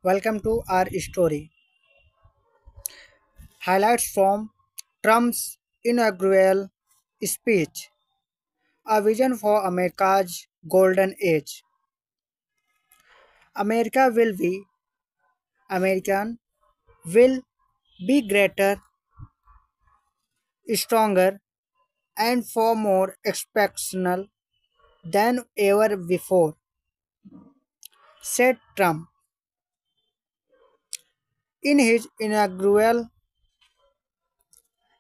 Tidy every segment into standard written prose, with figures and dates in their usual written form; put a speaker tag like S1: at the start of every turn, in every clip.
S1: Welcome to our story. Highlights from Trump's inaugural speech. A vision for America's golden age. America will be American will be greater, stronger, and far more exceptional than ever before, said Trump. In his inaugural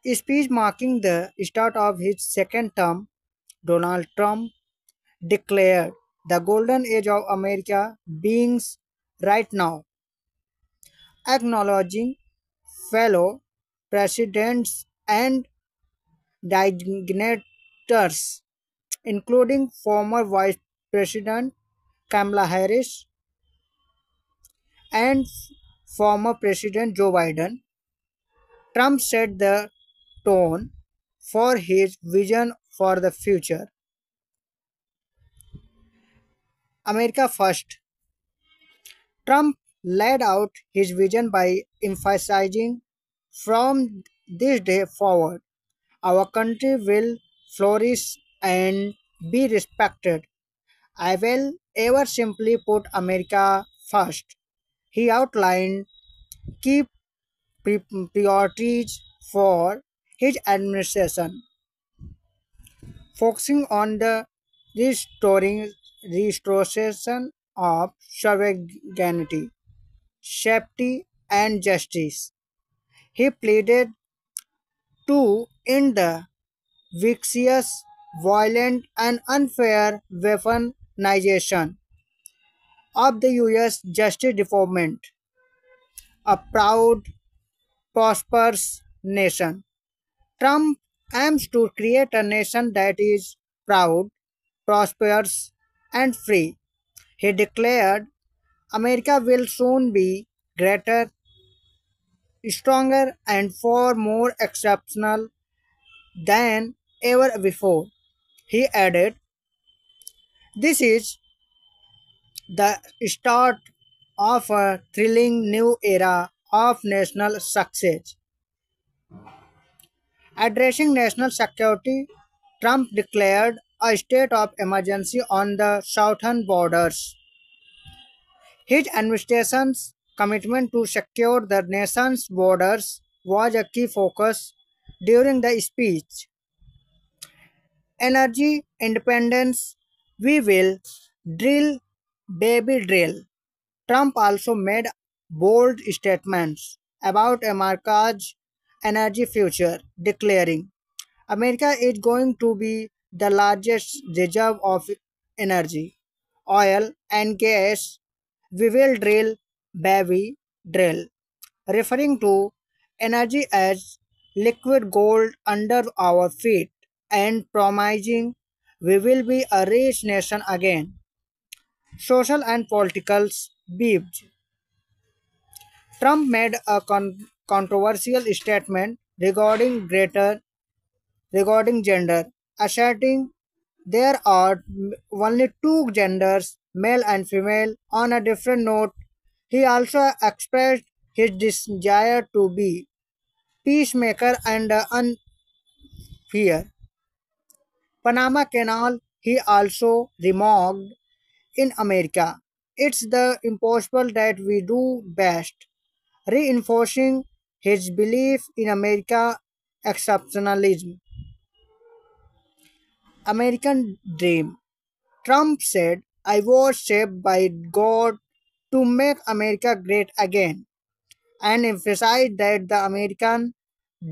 S1: speech marking the start of his second term, Donald Trump declared the golden age of America beings right now, acknowledging fellow presidents and dignitaries, including former Vice President Kamala Harris and former President Joe Biden. Trump set the tone for his vision for the future. America First. Trump laid out his vision by emphasizing from this day forward, our country will flourish and be respected. I will ever simply put America first. He outlined key priorities for his administration, focusing on the restoration of sovereignty, safety, and justice. He pleaded to end the vicious, violent, and unfair weaponization of the U.S. Justice Department, a proud, prosperous nation. Trump aims to create a nation that is proud, prosperous, and free. He declared America will soon be greater, stronger, and far more exceptional than ever before. He added, this is the start of a thrilling new era of national success. Addressing national security, Trump declared a state of emergency on the southern borders. His administration's commitment to secure the nation's borders was a key focus during the speech. Energy independence, we will drill, baby drill. Trump also made bold statements about America's energy future, declaring, America is going to be the largest reserve of energy, oil, and gas. We will drill, baby, drill, referring to energy as liquid gold under our feet and promising we will be a rich nation again. Social and political beefs. Trump made a controversial statement regarding gender, asserting there are only two genders, male and female. On a different note, he also expressed his desire to be peacemaker and unfair. Panama Canal, he also remarked, in America, it's the impossible that we do best, reinforcing his belief in America exceptionalism. American dream. Trump said, I was shaped by God to make America great again, and emphasized that the American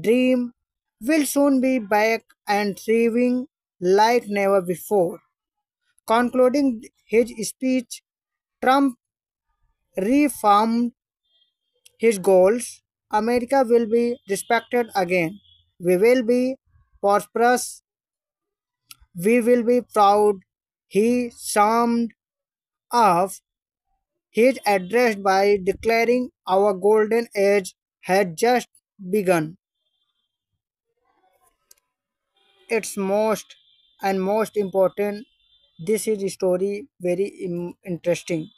S1: dream will soon be back and thriving like never before. Concluding his speech, Trump reaffirmed his goals. America will be respected again. We will be prosperous. We will be proud. He summed up his address by declaring our golden age had just begun. It's most and most important. This is story very interesting.